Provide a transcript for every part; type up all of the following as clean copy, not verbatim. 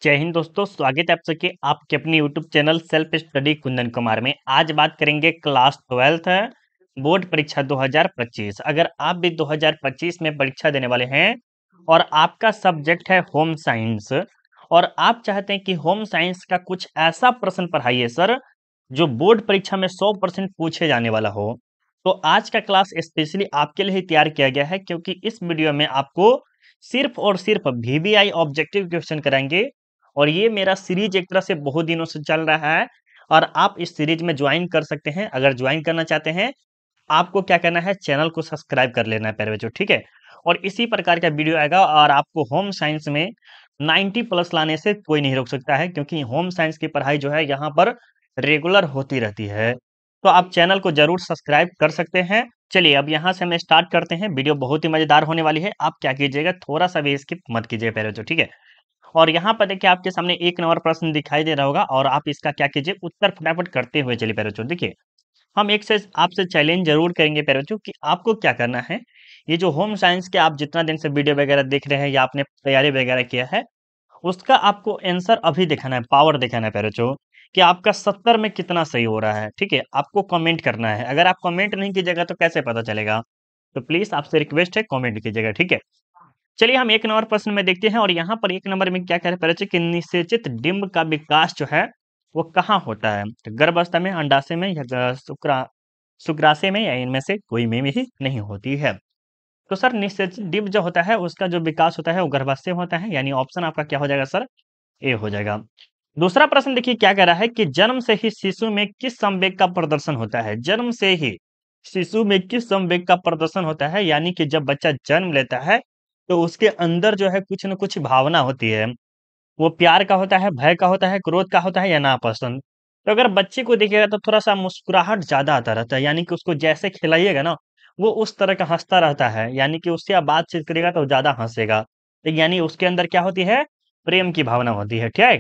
जय हिंद दोस्तों, स्वागत है आप सबके आपके अपने YouTube channel self study Kundan Kumar में। आज बात करेंगे क्लास 12th बोर्ड परीक्षा 2025। अगर आप भी 2025 में परीक्षा देने वाले हैं और आपका सब्जेक्ट है होम साइंस और आप चाहते हैं कि होम साइंस का कुछ ऐसा प्रश्न पढ़ाइए सर जो बोर्ड परीक्षा में 100% पूछे जाने वाला हो, तो आज का क्लास स्पेशली आपके लिए ही तैयार किया गया है, क्योंकि इस वीडियो में आपको सिर्फ और सिर्फ वीवीआई ऑब्जेक्टिव क्वेश्चन कराएंगे। और ये मेरा सीरीज एक तरह से बहुत दिनों से चल रहा है और आप इस सीरीज में ज्वाइन कर सकते हैं। अगर ज्वाइन करना चाहते हैं, आपको क्या करना है, चैनल को सब्सक्राइब कर लेना है पहले बच्चों, ठीक है। और इसी प्रकार का वीडियो आएगा और आपको होम साइंस में 90 प्लस लाने से कोई नहीं रोक सकता है, क्योंकि होम साइंस की पढ़ाई जो है यहाँ पर रेगुलर होती रहती है। तो आप चैनल को जरूर सब्सक्राइब कर सकते हैं। चलिए अब यहाँ से हम स्टार्ट करते हैं। वीडियो बहुत ही मजेदार होने वाली है। आप क्या कीजिएगा, थोड़ा सा भी स्किप मत कीजिए पहले तो, ठीक है। और यहाँ पर देखिए आपके सामने एक नंबर प्रश्न दिखाई दे रहा होगा और आप इसका क्या कीजिए, उत्तर फटाफट करते हुए चलिए पहले बच्चों। देखिए हम एक से आपसे चैलेंज जरूर करेंगे पहले बच्चों कि आपको क्या करना है। ये जो होम साइंस के आप जितना दिन से वीडियो वगैरह देख रहे हैं या आपने तैयारी वगैरह किया है, उसका आपको आंसर अभी दिखाना है, पावर दिखाना है पहले बच्चों कि आपका 70 में कितना सही हो रहा है, ठीक है। आपको कमेंट करना है। अगर आप कमेंट नहीं कीजिएगा तो कैसे पता चलेगा, तो प्लीज आपसे रिक्वेस्ट है, कमेंट कीजिएगा, ठीक है। चलिए हम एक नंबर प्रश्न में देखते हैं और यहाँ पर एक नंबर में क्या कह रहे हैं परिचय कि निषेचित डिंब का विकास जो है वो कहाँ होता है, तो गर्भावस्था में, अंडाशय में या शुक्राशय में या इनमें से कोई में भी नहीं होती है। तो सर निषेचित डिंब जो होता है उसका जो विकास होता है वो गर्भाशय में होता है, यानी ऑप्शन आपका क्या हो जाएगा सर, ए हो जाएगा। दूसरा प्रश्न देखिए क्या कह रहा है कि जन्म से ही शिशु में किस संवेग का प्रदर्शन होता है। जन्म से ही शिशु में किस संवेग का प्रदर्शन होता है, यानी कि जब बच्चा जन्म लेता है तो उसके अंदर जो है कुछ न कुछ भावना होती है। वो प्यार का होता है, भय का होता है, क्रोध का होता है या नापसंद। तो अगर बच्चे को देखिएगा तो थोड़ा सा मुस्कुराहट ज्यादा आता रहता है, यानी कि उसको जैसे खिलाइएगा ना वो उस तरह का हंसता रहता है, यानी कि उससे आप बातचीत करेगा तो ज्यादा हंसेगा। तो यानी उसके अंदर क्या होती है, प्रेम की भावना होती है, ठीक है।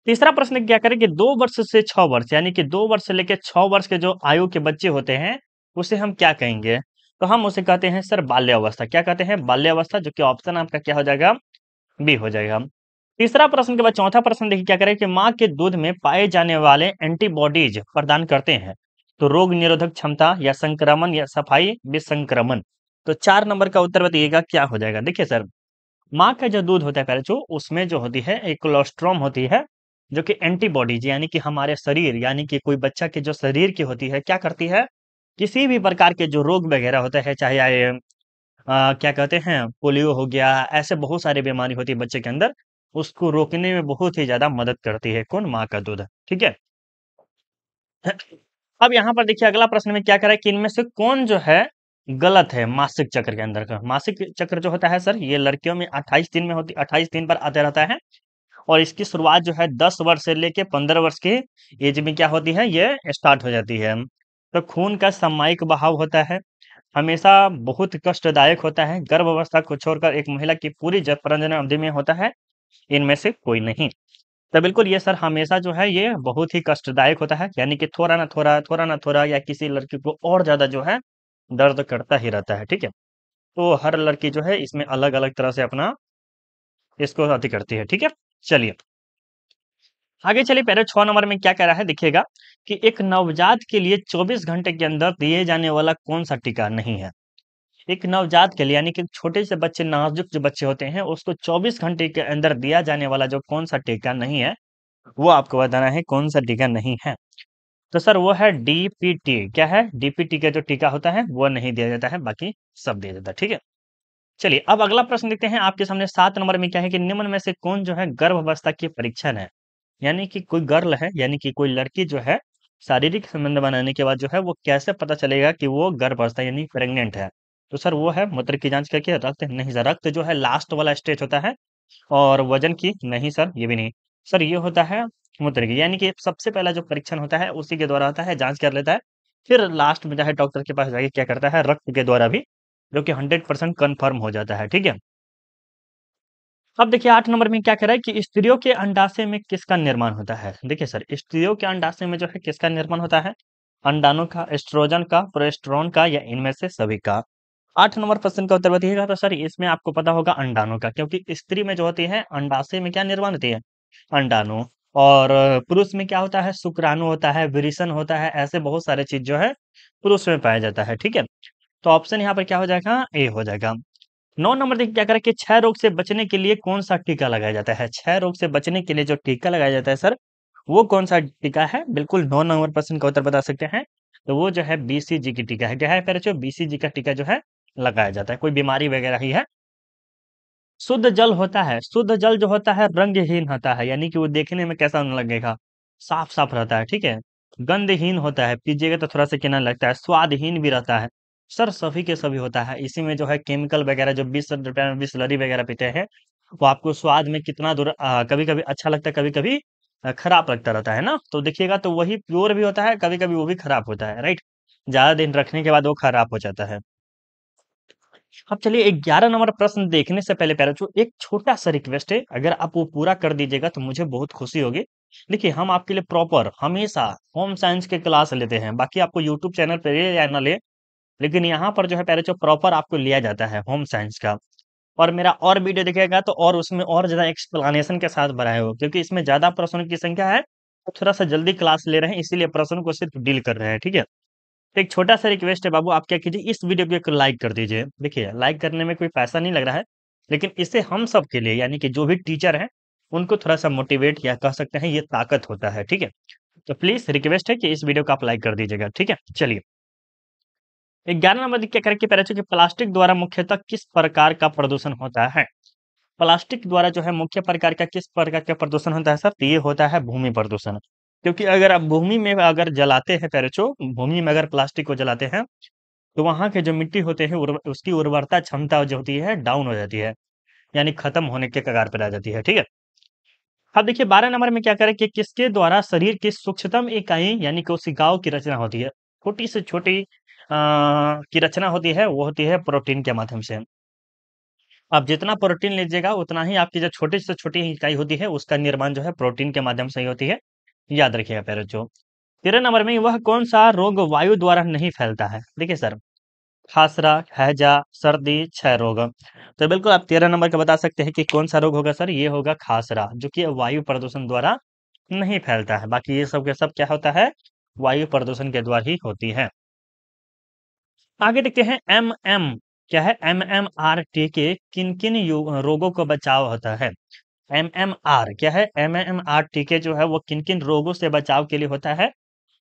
तीसरा प्रश्न क्या करें कि 2 वर्ष से 6 वर्ष, यानी कि 2 वर्ष से लेकर 6 वर्ष के जो आयु के बच्चे होते हैं, उसे हम क्या कहेंगे? तो हम उसे कहते हैं सर बाल्यावस्था। क्या कहते हैं? बाल्यावस्था, जो कि ऑप्शन आपका क्या हो जाएगा, बी हो जाएगा। तीसरा प्रश्न के बाद चौथा प्रश्न देखिए क्या करें कि माँ के दूध में पाए जाने वाले एंटीबॉडीज प्रदान करते हैं, तो रोग निरोधक क्षमता या संक्रमण या सफाई विसंक्रमण। तो 4 नंबर का उत्तर बताइएगा क्या हो जाएगा। देखिए सर, माँ का जो दूध होता है पहले जो उसमें जो होती है एक कोलोस्ट्रॉम होती है, जो कि एंटीबॉडीज यानी कि हमारे शरीर, यानी कि कोई बच्चा के जो शरीर की होती है, क्या करती है, किसी भी प्रकार के जो रोग वगैरह होते हैं, चाहे क्या कहते हैं, पोलियो हो गया, ऐसे बहुत सारी बीमारी होती है बच्चे के अंदर, उसको रोकने में बहुत ही ज्यादा मदद करती है कौन, माँ का दूध, ठीक है। अब यहाँ पर देखिए अगला प्रश्न में क्या कह रहा है कि इनमें से कौन जो है गलत है मासिक चक्र के अंदर का। मासिक चक्र जो होता है सर, ये लड़कियों में 28 दिन में होती, 28 दिन पर आता रहता है और इसकी शुरुआत जो है 10 वर्ष से लेके 15 वर्ष की एज में क्या होती है, ये स्टार्ट हो जाती है। तो खून का सामयिक बहाव होता है, हमेशा बहुत कष्टदायक होता है, गर्भ अवस्था को छोड़कर एक महिला की पूरी प्रजनन अवधि में होता है, इनमें से कोई नहीं। तो बिल्कुल ये सर हमेशा जो है ये बहुत ही कष्टदायक होता है, यानी कि थोड़ा ना थोड़ा या किसी लड़की को और ज्यादा जो है दर्द करता ही रहता है, ठीक है। तो हर लड़की जो है इसमें अलग अलग तरह से अपना इसको अति करती है, ठीक है। चलिए आगे चलिए, पहले 6 नंबर में क्या कह रहा है देखिएगा कि एक नवजात के लिए 24 घंटे के अंदर दिए जाने वाला कौन सा टीका नहीं है। एक नवजात के लिए, यानी कि छोटे से बच्चे, नाजुक जो बच्चे होते हैं, उसको 24 घंटे के अंदर दिया जाने वाला जो कौन सा टीका नहीं है, वो आपको बताना है कौन सा टीका नहीं है। तो सर वो है डीपीटी। क्या है, डीपीटी का जो टीका होता है वो नहीं दिया जाता है, बाकी सब दिया जाता है, ठीक है। चलिए अब अगला प्रश्न देखते हैं आपके सामने 7 नंबर में क्या है कि निम्न में से कौन जो है गर्भावस्था की परीक्षण है। यानी कि कोई गर्ल है, यानी कि कोई लड़की जो है शारीरिक संबंध बनाने के बाद जो है वो कैसे पता चलेगा कि वो गर्भावस्था यानी प्रेग्नेंट है। तो सर वो है मूत्र की जांच करके, रक्त नहीं सर, रक्त जो है लास्ट वाला स्टेज होता है। और वजन की नहीं सर, ये भी नहीं। सर ये होता है मूत्र की, यानी कि सबसे पहला जो परीक्षण होता है उसी के द्वारा होता है, जांच कर लेता है, फिर लास्ट में जो है डॉक्टर के पास जाके क्या करता है, रक्त के द्वारा भी, जो कि 100% कन्फर्म हो जाता है, ठीक है। अब देखिए 8 नंबर में क्या कह रहा है कि स्त्रियों के अंडाशय में किसका निर्माण होता है। देखिए सर, स्त्रियों के अंडाशय में जो है किसका निर्माण होता है, अंडाणु का, एस्ट्रोजन का, प्रोजेस्टेरोन का या इनमें से सभी का। 8 नंबर प्रश्न का उत्तर बताइएगा। तो सर इसमें आपको पता होगा अंडाणु का, क्योंकि स्त्री में जो होती है अंडाशय में क्या निर्माण होती है, अंडाणु। और पुरुष में क्या होता है, शुक्राणु होता है, विरेचन होता है, ऐसे बहुत सारे चीज जो है पुरुष में पाया जाता है। ठीक है, तो ऑप्शन यहाँ पर क्या हो जाएगा, ए हो जाएगा। 9 नंबर देखिए क्या करें कि क्षय रोग से बचने के लिए कौन सा टीका लगाया जाता है। क्षय रोग से बचने के लिए जो टीका लगाया जाता है सर, वो कौन सा टीका है, बिल्कुल 9 नंबर प्रश्न का उत्तर बता सकते हैं। तो वो जो है बीसीजी की टीका है। क्या है पेरेचो, बीसीजी का टीका जो है लगाया जाता है, कोई बीमारी वगैरह ही है। शुद्ध जल होता है, शुद्ध जल जो होता है रंगहीन होता है, यानी कि वो देखने में कैसा लगेगा, साफ साफ रहता है। ठीक है, गंधहीन होता है, पीजिएगा तो थोड़ा सा केना लगता है, स्वादहीन भी रहता है। सर सभी के सभी होता है, इसी में जो है केमिकल वगैरह, जो 20 रुपए में बिस्लरी वगैरह पीते हैं, वो आपको स्वाद में कितना दूर कभी कभी अच्छा लगता है, कभी कभी खराब लगता रहता है ना। तो देखिएगा तो वही प्योर भी होता है, कभी कभी वो भी खराब होता है, राइट। ज्यादा दिन रखने के बाद वो खराब हो जाता है। अब चलिए 11 नंबर प्रश्न देखने से पहले प्यारे बच्चों एक छोटा सा रिक्वेस्ट है, अगर आप वो पूरा कर दीजिएगा तो मुझे बहुत खुशी होगी। देखिए हम आपके लिए प्रॉपर हमेशा होम साइंस के क्लास लेते हैं, बाकी आपको यूट्यूब चैनल पे ले या ना ले, लेकिन यहाँ पर जो है प्यारे बच्चों प्रॉपर आपको लिया जाता है होम साइंस का। और मेरा और वीडियो देखिएगा तो और उसमें और ज्यादा एक्सप्लेनेशन के साथ बनाए हो, क्योंकि इसमें ज्यादा प्रश्नों की संख्या है, तो थोड़ा सा जल्दी क्लास ले रहे हैं, इसीलिए प्रश्न को सिर्फ डील कर रहे हैं। ठीक है, तो एक छोटा सा रिक्वेस्ट है बाबू, आप क्या कीजिए इस वीडियो को एक लाइक कर दीजिए। देखिए लाइक करने में कोई पैसा नहीं लग रहा है, लेकिन इससे हम सब के लिए यानी कि जो भी टीचर हैं उनको थोड़ा सा मोटिवेट या कह सकते हैं ये ताकत होता है। ठीक है, तो प्लीज रिक्वेस्ट है कि इस वीडियो को आप लाइक कर दीजिएगा। ठीक है, चलिए 11 नंबर क्या करें कि पहले कि प्लास्टिक द्वारा मुख्यतः किस प्रकार का प्रदूषण होता है। प्लास्टिक द्वारा जो है मुख्य प्रकार का किस प्रकार का प्रदूषण होता है सर, तो ये होता है भूमि प्रदूषण। क्योंकि अगर आप भूमि में अगर जलाते हैं पैरेचो, भूमि में अगर प्लास्टिक को जलाते हैं तो वहाँ के जो मिट्टी होते हैं उसकी उर्वरता क्षमता जो होती है डाउन हो जाती है, यानी खत्म होने के कगार पर आ जाती है। ठीक है, अब देखिए 12 नंबर में क्या करें कि किसके द्वारा शरीर की सूक्ष्मतम इकाई यानी कोशिकाओं की रचना होती है। छोटी से छोटी की रचना होती है, वो होती है प्रोटीन के माध्यम से। आप जितना प्रोटीन लीजिएगा उतना ही आपकी जो छोटी से छोटी इकाई होती है उसका निर्माण जो है प्रोटीन के माध्यम से ही होती है, याद रखिएगा पैरों। 13 नंबर में वह कौन सा रोग वायु द्वारा नहीं फैलता है। देखिए सर, खासरा, हैजा, सर्दी, क्षय रोग। तो बिल्कुल आप 13 नंबर का बता सकते हैं कि कौन सा रोग होगा सर, ये होगा खासरा, जो कि वायु प्रदूषण द्वारा नहीं फैलता है। बाकी ये सब के सब क्या होता है, वायु प्रदूषण के द्वारा ही होती है। आगे देखते हैं क्या है, MMR के किन किन रोगों को बचाव होता है। MMR क्या है, MMR टीके जो है वो किन किन रोगों से बचाव के लिए होता है।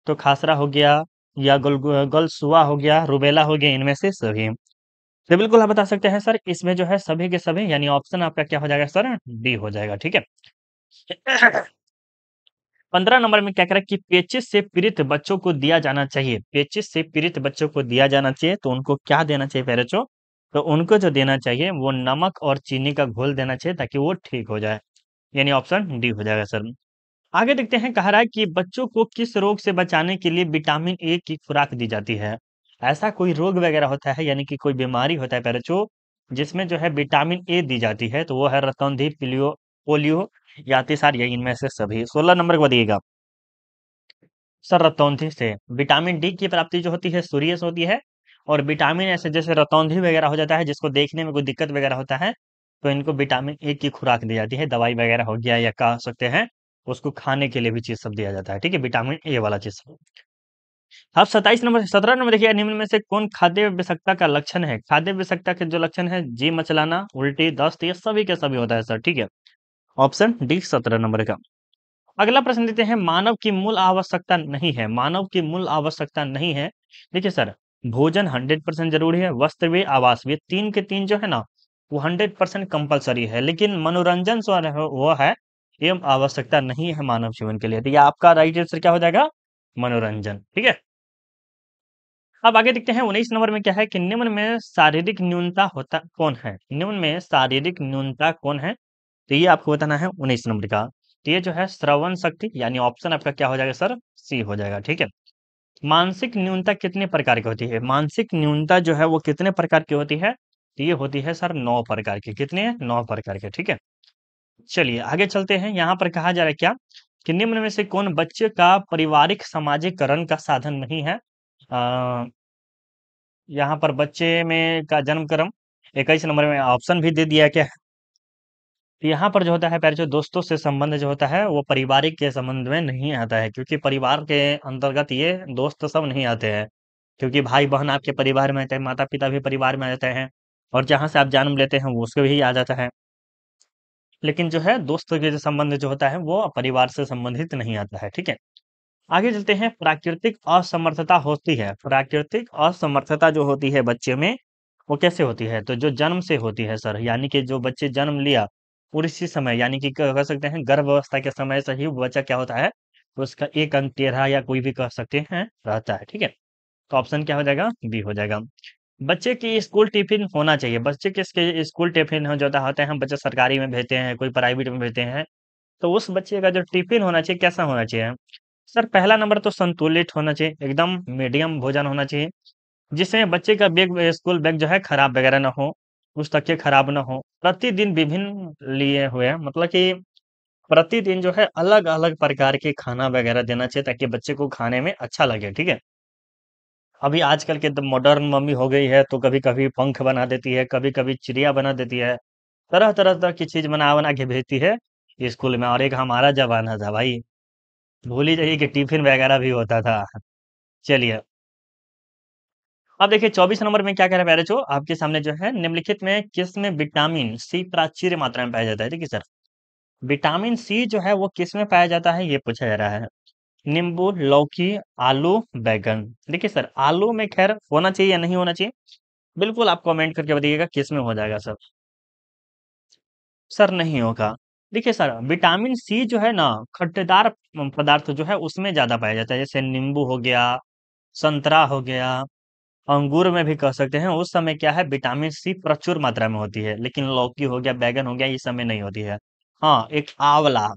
तो खासरा हो गया, या गलसुआ हो गया, रुबेला हो गया, इनमें से सभी। तो बिल्कुल आप बता सकते हैं सर, इसमें जो है सभी के सभी, यानी ऑप्शन आपका क्या हो जाएगा सर, डी हो जाएगा। ठीक है, 15 नंबर में क्या करें कि पेचिश से पीड़ित बच्चों को दिया जाना चाहिए। पेचिश से पीड़ित बच्चों को दिया जाना चाहिए तो उनको क्या देना चाहिए पेरेचो, तो उनको जो देना चाहिए वो नमक और चीनी का घोल देना चाहिए ताकि वो ठीक हो जाए, यानी ऑप्शन डी हो जाएगा सर। आगे देखते हैं, कह रहा है कि बच्चों को किस रोग से बचाने के लिए विटामिन ए की खुराक दी जाती है। ऐसा कोई रोग वगैरह होता है, यानी कि कोई बीमारी होता है पेरेचो, जिसमें जो है विटामिन ए दी जाती है, तो वो है रतौंधी, पोलियो या अतिसार, या इनमें से सभी। 16 नंबर को बताइएगा सर, रतौंधी से विटामिन डी की प्राप्ति जो होती है सूर्य से होती है, और विटामिन ऐसे जैसे रतौंधी वगैरह हो जाता है जिसको देखने में कोई दिक्कत वगैरह होता है, तो इनको विटामिन ए की खुराक दी जाती है, दवाई वगैरह हो गया या कह सकते हैं उसको खाने के लिए भी चीज सब दिया जाता है। ठीक है, विटामिन ए वाला चीज सब। अब 17 नंबर देखिए, निम्न में से कौन खाद्य विषाक्तता का लक्षण है। खाद्य विषाक्तता के जो लक्षण है, जी मचलाना, उल्टी, दस्त, ये सभी के सभी होता है सर। ठीक है, ऑप्शन डी 17 नंबर का। अगला प्रश्न देते हैं, मानव की मूल आवश्यकता नहीं है। मानव की मूल आवश्यकता नहीं है, देखिए सर, भोजन 100% जरूरी है, वस्त्र भी, आवास भी, तीन के तीन जो है ना वो 100% कंपलसरी है, लेकिन मनोरंजन जो है वो है ये आवश्यकता नहीं है मानव जीवन के लिए। तो ये आपका राइट आंसर क्या हो जाएगा, मनोरंजन। ठीक है, अब आगे देखते हैं 19 नंबर में क्या है कि निम्न में शारीरिक न्यूनता होता कौन है। निम्न में शारीरिक न्यूनता कौन है, तो ये आपको बताना है 19 नंबर का। तो ये जो है श्रवण शक्ति, यानी ऑप्शन आपका क्या हो जाएगा सर, सी हो जाएगा। ठीक है, मानसिक न्यूनता कितने प्रकार की होती है। मानसिक न्यूनता जो है वो कितने प्रकार की होती है, तो ये होती है सर 9 प्रकार की। कितने, 9 प्रकार के। ठीक है, चलिए आगे चलते हैं। यहाँ पर कहा जा रहा है क्या कि निम्न में से कौन बच्चे का पारिवारिक सामाजिकरण का साधन नहीं है। यहाँ पर बच्चे में का जन्म क्रम 21 नंबर में ऑप्शन भी दे दिया क्या है। तो यहाँ पर जो होता है पहले जो दोस्तों से संबंध जो होता है वो पारिवारिक के संबंध में नहीं आता है, क्योंकि परिवार के अंतर्गत ये दोस्त सब नहीं आते हैं, क्योंकि भाई बहन आपके परिवार में आते हैं, माता पिता भी परिवार में आ जाते हैं, और जहाँ से आप जन्म लेते हैं वो उसके भी आ जाता है। लेकिन जो है दोस्त के जो संबंध जो होता है वो परिवार से संबंधित नहीं आता है, ठीक है। आगे चलते हैं, प्राकृतिक असमर्थता होती है। प्राकृतिक असमर्थता जो होती है बच्चे में वो कैसे होती है, तो जो जन्म से होती है सर, यानी कि जो बच्चे जन्म लिया और इसी समय यानी कि कह सकते हैं गर्भ अवस्था के समय से ही वो बच्चा क्या होता है, उसका एक अंग टेढ़ा या कोई भी कह सकते हैं रहता है, ठीक है। तो ऑप्शन क्या हो जाएगा, बी हो जाएगा। बच्चे की स्कूल टिफिन होना चाहिए। बच्चे किसके स्कूल टिफिन हो जाता होता है, हम बच्चे सरकारी में भेजते हैं, कोई प्राइवेट में भेजते हैं, तो उस बच्चे का जो टिफिन होना चाहिए कैसा होना चाहिए। सर पहला नंबर तो संतुलित होना चाहिए, एकदम मीडियम भोजन होना चाहिए, जिसमें बच्चे का बैग स्कूल बैग जो है खराब वगैरह ना हो, पुस्तकें खराब ना हो, प्रतिदिन विभिन्न लिए हुए मतलब कि प्रतिदिन जो है अलग अलग प्रकार के खाना वगैरह देना चाहिए, ताकि बच्चे को खाने में अच्छा लगे, ठीक है। अभी आजकल के तो मॉडर्न मम्मी हो गई है, तो कभी कभी पंख बना देती है, कभी कभी चिड़िया बना देती है, तरह तरह तरह की चीज बना बना के भेजती है स्कूल में। और एक हमारा जमाना था भाई, भूल ही जाइए कि टिफिन वगैरह भी होता था। चलिए, अब देखिए 24 नंबर में क्या कह रहा है प्यारे जो आपके सामने जो है, निम्नलिखित में किस में विटामिन सी प्राचीर मात्रा में पाया जाता है। देखिए सर, विटामिन सी जो है वो किस में पाया जाता है ये पूछा जा रहा है। नींबू, लौकी, आलू, बैगन। देखिए सर, आलू में खैर होना चाहिए या नहीं होना चाहिए, बिल्कुल आप कमेंट करके बताइएगा किस में हो जाएगा सर। सर नहीं होगा। देखिए सर, विटामिन सी जो है ना, खट्टेदार पदार्थ जो है उसमें ज्यादा पाया जाता है, जैसे नींबू हो गया, संतरा हो गया, अंगूर में भी कह सकते हैं। उस समय क्या है, विटामिन सी प्रचुर मात्रा में होती है, लेकिन लौकी हो गया, बैगन हो गया, इस समय नहीं होती है। हाँ, एक आंवला,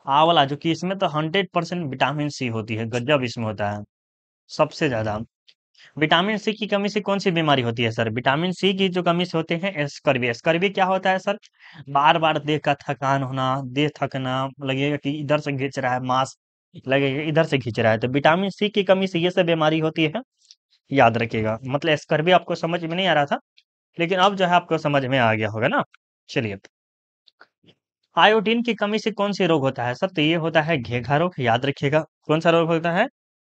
आंवला जो कि इसमें तो 100% विटामिन सी होती है, गजब इसमें होता है सबसे ज्यादा। विटामिन सी की कमी से कौन सी बीमारी होती है सर, विटामिन सी की जो कमी से होते हैं स्कर्वी। स्कर्वी क्या होता है सर, बार बार देह का थकान होना, देह थकना, लगेगा कि इधर से खींच रहा है मांस, लगेगा इधर से खींच रहा है, तो विटामिन सी की कमी से ये सब बीमारी होती है, याद रखिएगा। मतलब स्कर्वी आपको समझ में नहीं आ रहा था, लेकिन अब जो है आपको समझ में आ गया होगा ना। चलिए, आयोडीन की कमी से कौन सी रोग होता है सर, तो ये होता है घेघा रोग, याद रखिएगा। कौन सा रोग होता है,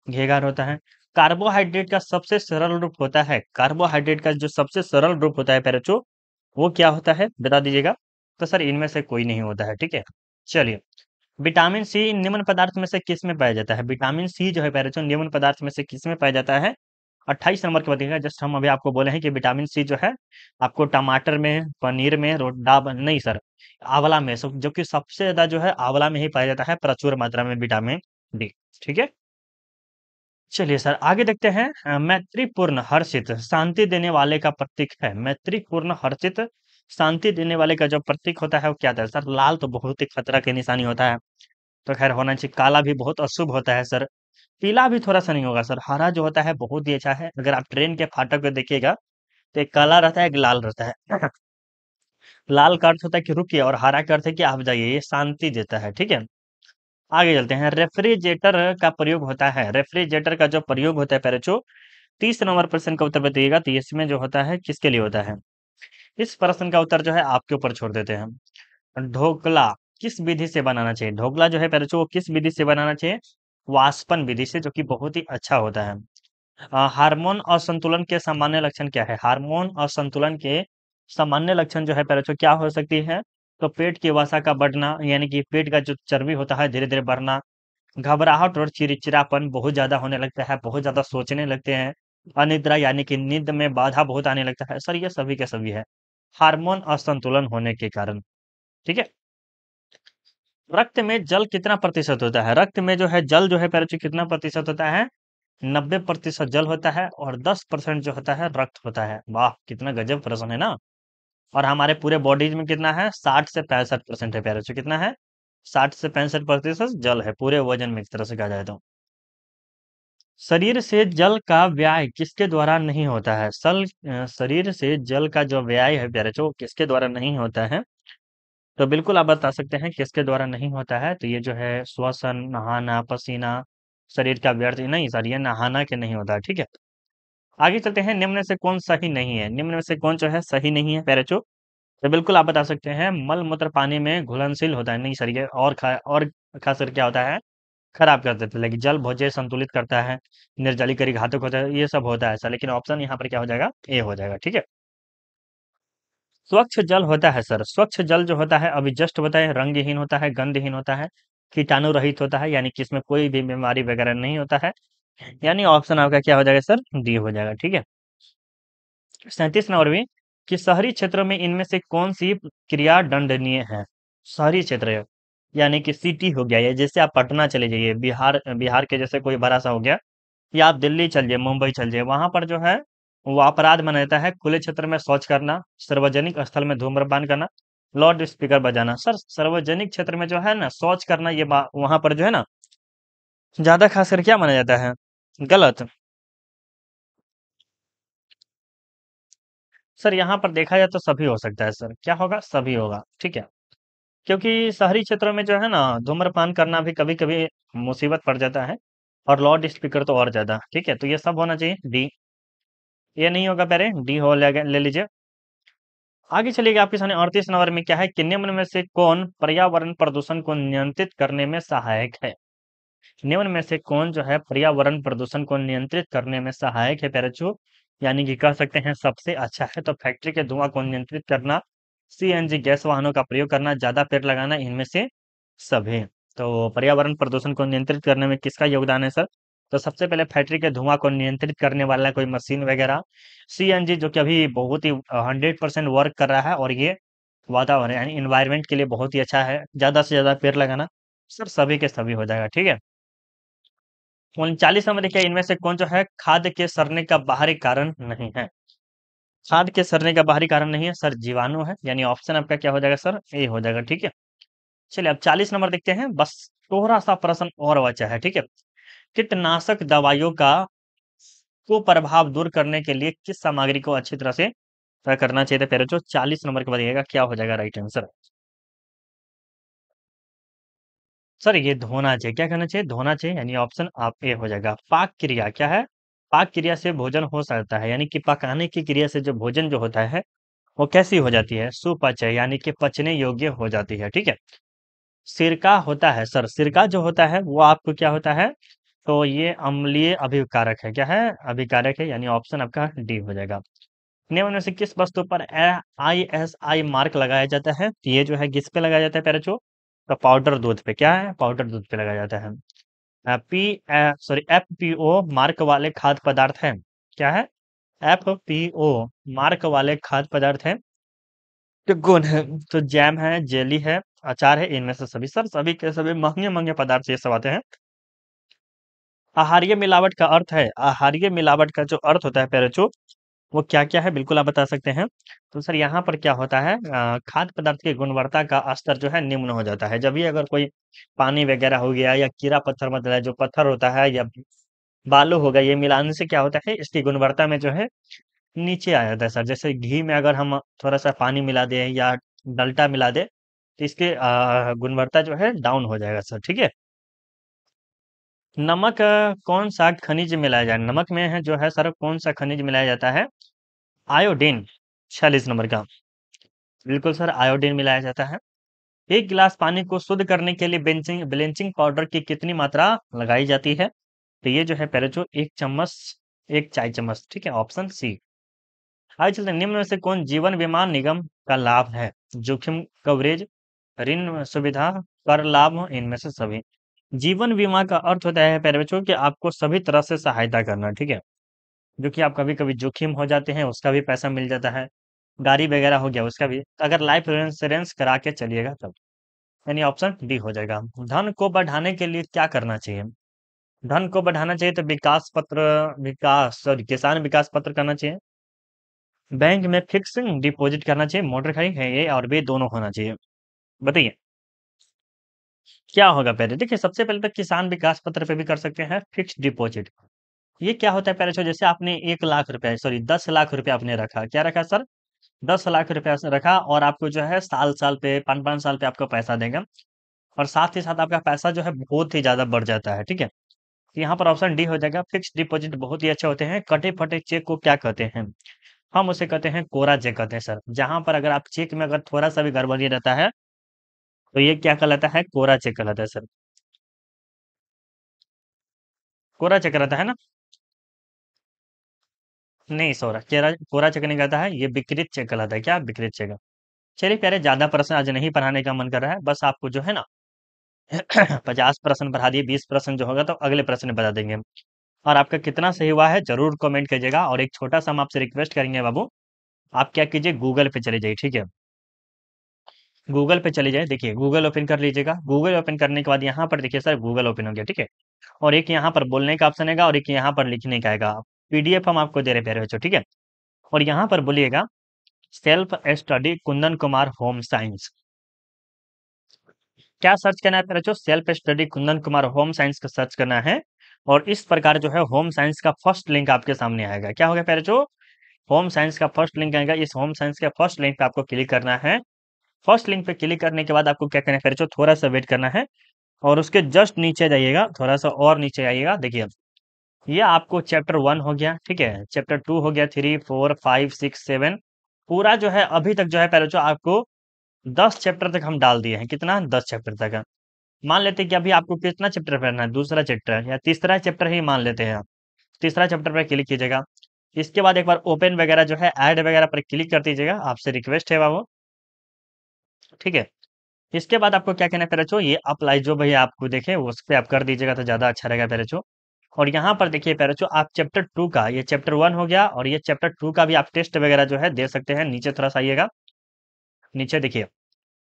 घेघा होता है। कार्बोहाइड्रेट का सबसे सरल रूप होता है, कार्बोहाइड्रेट का जो सबसे सरल रूप होता है पैराचो, वो क्या होता है बता दीजिएगा। तो सर इनमें से कोई नहीं होता है, ठीक है। चलिए, विटामिन सी निम्न पदार्थ में से किस में पाया जाता है। विटामिन सी जो है पैराचो निम्न पदार्थ में से किस में पाया जाता है। 28 नंबर के बताइएगा। जस्ट हम अभी आपको बोले हैं कि विटामिन सी जो है आपको टमाटर में, पनीर में, नहीं सर, आंवला में, जो कि सबसे ज्यादा जो है आंवला में ही पाया जाता है प्रचुर मात्रा में विटामिन डी, ठीक है। चलिए सर आगे देखते हैं। मैत्रीपूर्ण हर्षित शांति देने वाले का प्रतीक है। मैत्रीपूर्ण हर्षित शांति देने वाले का जो प्रतीक होता है वो क्या होता है सर। लाल तो बहुत ही खतरा की निशानी होता है, तो खैर होना चाहिए। काला भी बहुत अशुभ होता है सर। पीला भी थोड़ा सा नहीं होगा सर। हरा जो होता है बहुत ही अच्छा है। अगर आप ट्रेन के फाटक पे देखिएगा तो एक काला रहता है, एक लाल रहता है। लाल का अर्थ होता है कि रुकिए, और हरा का अर्थ है कि आप जाइए, ये शांति देता है, ठीक है। आगे चलते हैं। रेफ्रिजरेटर का प्रयोग होता है। रेफ्रिजरेटर का जो प्रयोग होता है पैरेचो, 30 नंबर प्रश्न का उत्तर बताइएगा, तो इसमें जो होता है किसके लिए होता है। इस प्रश्न का उत्तर जो है आपके ऊपर छोड़ देते हैं। ढोकला किस विधि से बनाना चाहिए। ढोकला जो है पैरेचो वो किस विधि से बनाना चाहिए, वाष्पन विधि से, जो कि बहुत ही अच्छा होता है। हार्मोन असंतुलन के सामान्य लक्षण क्या है। हार्मोन असंतुलन के सामान्य लक्षण जो है पहले क्या हो सकती है, तो पेट की वसा का बढ़ना, यानी कि पेट का जो चर्बी होता है धीरे धीरे बढ़ना, घबराहट और चिड़चिड़ापन बहुत ज्यादा होने लगता है, बहुत ज्यादा सोचने लगते हैं, अनिद्रा यानी कि नींद में बाधा बहुत आने लगता है सर, ये सभी के सभी है हार्मोन असंतुलन होने के कारण, ठीक है। रक्त में जल कितना प्रतिशत होता है। रक्त में जो है जल जो है पहले कितना प्रतिशत होता है, 90% जल होता है, और 10% जो होता है रक्त होता है। वाह, कितना गजब प्रश्न है ना। और हमारे पूरे बॉडीज में कितना है, 60 से 65% है प्यारे। कितना है, 60 से 65% जल है पूरे वजन में, एक तरह से कहा जाए तो। शरीर से जल का व्याय किसके द्वारा नहीं होता है। शरीर से जल का जो व्याय है प्यारे जो किसके द्वारा नहीं होता है, तो बिल्कुल आप बता सकते हैं किसके द्वारा नहीं होता है। तो ये जो है श्वसन, नहाना, पसीना, शरीर का व्यर्थ नहीं सर, ये नहाना के नहीं होता है, ठीक है। आगे चलते हैं, निम्न में से कौन सही नहीं है? निम्न में से कौन जो है सही नहीं है प्यारे बच्चों? तो बिल्कुल आप बता सकते हैं, मल-मूत्र पानी में घुलनशील होता है। नहीं सर, ये और खासकर क्या होता है? खराब कर देता है। लेकिन जल भोज्य संतुलित करता है, निर्जलीकरी घातक होता है, ये सब होता है सर। लेकिन ऑप्शन यहाँ पर क्या हो जाएगा? ए हो जाएगा, ठीक है। स्वच्छ जल होता है सर, स्वच्छ जल जो होता है अभी जस्ट बताए, रंगहीन होता है, गंधहीन होता है, कीटाणु रहित होता है, यानी कि इसमें कोई भी बीमारी वगैरह नहीं होता है। यानी ऑप्शन आपका क्या हो जाएगा सर? डी हो जाएगा, ठीक है। 37 नंबर में, कि शहरी क्षेत्रों में इनमें से कौन सी क्रिया दंडनीय है? शहरी क्षेत्र यानी कि सिटी हो गया, या जैसे आप पटना चले जाइए, बिहार बिहार के जैसे कोई बड़ा सा हो गया, या आप दिल्ली चल जाइए, मुंबई चल जाइए, वहां पर जो है वो अपराध माना जाता है खुले क्षेत्र में शौच करना, सार्वजनिक स्थल में धूम्रपान करना, लाउड स्पीकर बजाना। सर सार्वजनिक क्षेत्र में जो है ना शौच करना, ये वहां पर जो है ना ज्यादा खासकर क्या माना जाता है? गलत। सर यहाँ पर देखा जाए तो सभी हो सकता है सर, क्या होगा? सभी होगा, ठीक है। क्योंकि शहरी क्षेत्रों में जो है ना धूम्रपान करना भी कभी कभी मुसीबत पड़ जाता है, और लाउड स्पीकर तो और ज्यादा, ठीक है। तो ये सब होना चाहिए डी। ये नहीं होगा पहले, डी हो ले लीजिए। आगे चलिएगा, आपके सामने 38 नंबर में क्या है, कि निम्न में से कौन पर्यावरण प्रदूषण को नियंत्रित करने में सहायक है? निम्न में से कौन जो है पर्यावरण प्रदूषण को नियंत्रित करने में सहायक है प्यारे बच्चों? यानी कि कह सकते हैं सबसे अच्छा है। तो फैक्ट्री के धुआं को नियंत्रित करना, सीएनजी गैस वाहनों का प्रयोग करना, ज्यादा पेड़ लगाना, इनमें से सभी। तो पर्यावरण प्रदूषण को नियंत्रित करने में किसका योगदान है सर? तो सबसे पहले फैक्ट्री के धुआं को नियंत्रित करने वाला कोई मशीन वगैरह, सीएनजी जो कि अभी बहुत ही 100% वर्क कर रहा है, और ये वातावरण यानी इन्वायरमेंट के लिए बहुत ही अच्छा है, ज्यादा से ज्यादा पेड़ लगाना। सर सभी के सभी हो जाएगा, ठीक है। 39 नंबर देखिए, इनमें से कौन जो है खाद्य के सड़ने का बाहरी कारण नहीं है? खाद्य के सड़ने का बाहरी कारण नहीं है सर, जीवाणु है। यानी ऑप्शन आपका क्या हो जाएगा सर? ए हो जाएगा, ठीक है। चलिए अब 40 नंबर देखते हैं, बस थोड़ा सा प्रश्न और बचा है, ठीक है। कीटनाशक दवाइयों का कुप्रभाव दूर करने के लिए किस सामग्री को अच्छी तरह से करना चाहिए था पहले? जो 40 नंबर के बताइएगा क्या हो जाएगा राइट आंसर? सर ये धोना चाहिए, क्या करना चाहिए? धोना चाहिए, यानी ऑप्शन आप ए हो जाएगा। पाक क्रिया क्या है? पाक क्रिया से भोजन हो सकता है, यानी कि पकाने की क्रिया से जो भोजन जो होता है वो कैसी हो जाती है? सुपच है, यानी कि पचने योग्य हो जाती है, ठीक है। सिरका होता है सर, सिरका जो होता है वो आपको क्या होता है? तो ये अम्लीय अभिकारक है, क्या है? अभिकारक है, यानी ऑप्शन आपका डी हो जाएगा। निम्न में से किस वस्तु पर ISI मार्क लगाया जाता है? तो ये जो है किस पे लगाया जाता है पैराचो? तो पाउडर दूध पे, क्या है? पाउडर दूध पे लगाया जाता है। FPO मार्क वाले खाद्य पदार्थ है, क्या है? FPO मार्क वाले खाद्य पदार्थ है, तो कौन है? तो जैम है, जेली है, अचार है, इनमें से सभी। सर सभी के सभी महंगे महंगे पदार्थ ये सब आते हैं। आहारीय मिलावट का अर्थ है, आहारीय मिलावट का जो अर्थ होता है पैराचो, वो क्या क्या है बिल्कुल आप बता सकते हैं? तो सर यहाँ पर क्या होता है, खाद्य पदार्थ की गुणवत्ता का स्तर जो है निम्न हो जाता है। जब भी अगर कोई पानी वगैरह हो गया, या कीड़ा पत्थर मतलब है जो पत्थर होता है, या बालू हो गया, ये मिलाने से क्या होता है, इसकी गुणवत्ता में जो है नीचे आ जाता है सर। जैसे घी में अगर हम थोड़ा सा पानी मिला दें या डल्टा मिला दें, तो इसके गुणवत्ता जो है डाउन हो जाएगा सर, ठीक है। नमक कौन सा खनिज मिलाया जाए? नमक में है जो है सर कौन सा खनिज मिलाया जाता है? आयोडीन। 46 नंबर का, बिल्कुल सर आयोडीन मिलाया जाता है। एक गिलास पानी को शुद्ध करने के लिए ब्लीचिंग ब्लीचिंग पाउडर की कितनी मात्रा लगाई जाती है? तो ये जो है पहले जो 1 चम्मच, 1 चाय चम्मच, ठीक है, ऑप्शन सी। आगे चलते हैं, निम्न में से कौन जीवन बीमा निगम का लाभ है? जोखिम कवरेज, ऋण सुविधा, कर लाभ, इनमें से सभी। जीवन बीमा का अर्थ होता है प्यारे बच्चों कि आपको सभी तरह से सहायता करना, ठीक है। जो कि आप कभी कभी जोखिम हो जाते हैं उसका भी पैसा मिल जाता है, गाड़ी वगैरह हो गया उसका भी, अगर लाइफ इंश्योरेंस करा के चलिएगा तब। यानी ऑप्शन डी हो जाएगा। धन को बढ़ाने के लिए क्या करना चाहिए? धन को बढ़ाना चाहिए तो विकास सॉरी किसान विकास पत्र करना चाहिए, बैंक में फिक्सिंग डिपॉजिट करना चाहिए, मोटर खरीद है, ए और बी दोनों होना चाहिए। बताइए क्या होगा? पहले देखिए, सबसे पहले तो किसान विकास पत्र पे भी कर सकते हैं फिक्स्ड डिपॉजिट। ये क्या होता है पहले? जैसे आपने 1 लाख रुपया, सॉरी 10 लाख रुपया आपने रखा, क्या रखा सर? 10 लाख रुपया से रखा, और आपको जो है साल साल पे 5 5 साल पे आपको पैसा देगा, और साथ ही साथ आपका पैसा जो है बहुत ही ज्यादा बढ़ जाता है, ठीक है। यहाँ पर ऑप्शन डी हो जाएगा। फिक्स्ड डिपॉजिट बहुत ही अच्छे होते हैं। कटे फटे चेक को क्या कहते हैं? हम उसे कहते हैं कोरा चेक कहते हैं सर। जहां पर अगर आप चेक में अगर थोड़ा सा भी गड़बड़ी रहता है तो ये क्या कहलाता है? कोरा चेक कहलाता है सर। कोरा चेक रहता है ना? नहीं सोरा कोरा कोरा चेक नहीं कहता है, ये विकृत चेक कहलाता है। क्या विकृत चेक? चलिए प्यारे, ज्यादा प्रश्न आज नहीं पढ़ाने का मन कर रहा है, बस आपको जो है ना 50 प्रश्न पढ़ा दिए, 20 प्रश्न जो होगा तो अगले प्रश्न में बता देंगे। और आपका कितना सही हुआ है जरूर कमेंट कीजिएगा। और एक छोटा सा हम आपसे रिक्वेस्ट करेंगे बाबू, आप क्या कीजिए, गूगल पे चले जाइए, ठीक है? गूगल पे चले जाइए, देखिए गूगल ओपन कर लीजिएगा। गूगल ओपन करने के बाद यहाँ पर देखिए सर गूगल ओपन हो गया, ठीक है? और एक यहाँ पर बोलने का ऑप्शन आएगा और एक यहाँ पर लिखने का आएगा। पीडीएफ हम आपको दे रहे प्यारे बच्चों, ठीक है? और यहाँ पर बोलिएगा self study Kundan Kumar home science. क्या सर्च करना है प्यारे बच्चों? Self study Kundan Kumar home science का सर्च करना है। और इस प्रकार जो है होम साइंस का फर्स्ट लिंक आपके सामने आएगा। क्या होगा प्यारे बच्चों? होम साइंस का फर्स्ट लिंक आएगा। इस होम साइंस के फर्स्ट लिंक पे आपको क्लिक करना है। फर्स्ट लिंक पे क्लिक करने के बाद आपको क्या करना है प्यारे बच्चों? थोड़ा सा वेट करना है और उसके जस्ट नीचे जाइएगा, थोड़ा सा और नीचे आइएगा। देखिए ये आपको चैप्टर 1 हो गया, ठीक है? चैप्टर 2 हो गया, 3, 4, 5, 6, 7 पूरा जो है अभी तक जो है प्यारे बच्चों आपको 10 चैप्टर तक हम डाल दिए हैं। कितना? 10 चैप्टर तक है। मान लेते हैं कि अभी आपको कितना चैप्टर पढ़ना है? दूसरा चैप्टर या तीसरा चैप्टर ही मान लेते हैं आप। तीसरा चैप्टर पर क्लिक कीजिएगा। इसके बाद एक बार ओपन वगैरह जो है ऐड वगैरह पर क्लिक कर दीजिएगा। आपसे रिक्वेस्ट है बाबू, ठीक है? इसके बाद आपको क्या कहना है पेरेचो? ये अप्लाई जो भैया आपको देखे उस पे आप कर दीजिएगा तो ज़्यादा अच्छा रहेगा पेरेचो। और यहाँ पर देखिए पेरेचो, आप चैप्टर 2 का, ये चैप्टर 1 हो गया और ये चैप्टर 2 का भी आप टेस्ट वगैरह जो है दे सकते हैं। नीचे थोड़ा सा आइएगा, नीचे देखिए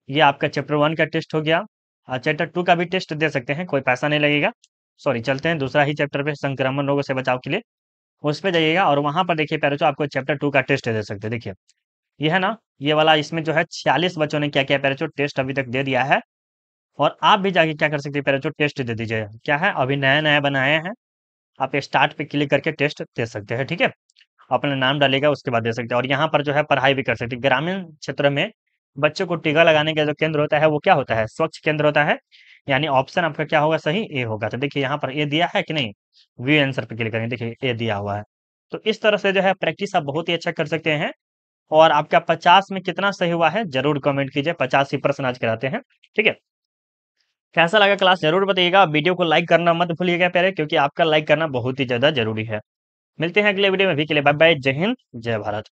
ये आपका चैप्टर 1 का टेस्ट हो गया और चैप्टर 2 का भी टेस्ट दे सकते हैं, कोई पैसा नहीं लगेगा। सॉरी, चलते हैं दूसरा ही चैप्टर पे, संक्रमण रोगों से बचाव के लिए। उस पे जाइएगा और वहां पर देखिए पेरेचो आपको चैप्टर 2 का टेस्ट दे सकते हैं। देखिए ये है ना, ये वाला, इसमें जो है 46 बच्चों ने क्या किया पेरेचो? टेस्ट अभी तक दे दिया है। और आप भी जाके क्या कर सकते हैं पेरेचो? टेस्ट दे दीजिए। क्या है, अभी नया नया बनाए हैं। आप स्टार्ट पे क्लिक करके टेस्ट दे सकते हैं, ठीक है? अपना नाम डालेगा उसके बाद दे सकते हैं। और यहाँ पर जो है पढ़ाई भी कर सकते हैं। ग्रामीण क्षेत्र में बच्चों को टीका लगाने का जो केंद्र होता है वो क्या होता है? स्वच्छ केंद्र होता है। यानी ऑप्शन आपका क्या होगा? सही ए होगा। तो देखिए यहाँ पर ए दिया है कि नहीं? व्यू आंसर पे क्लिक करेंगे, देखिए ए दिया हुआ है। तो इस तरह से जो है प्रैक्टिस आप बहुत ही अच्छा कर सकते हैं। और आपका 50 में कितना सही हुआ है जरूर कमेंट कीजिए। 50 ही प्रश्न आज कराते हैं, ठीक है? कैसा लगा क्लास जरूर बताइएगा। वीडियो को लाइक करना मत भूलिएगा प्यारे, क्योंकि आपका लाइक करना बहुत ही ज्यादा जरूरी है। मिलते हैं अगले वीडियो में, अभी के लिए बाय बाय। जय हिंद, जय भारत।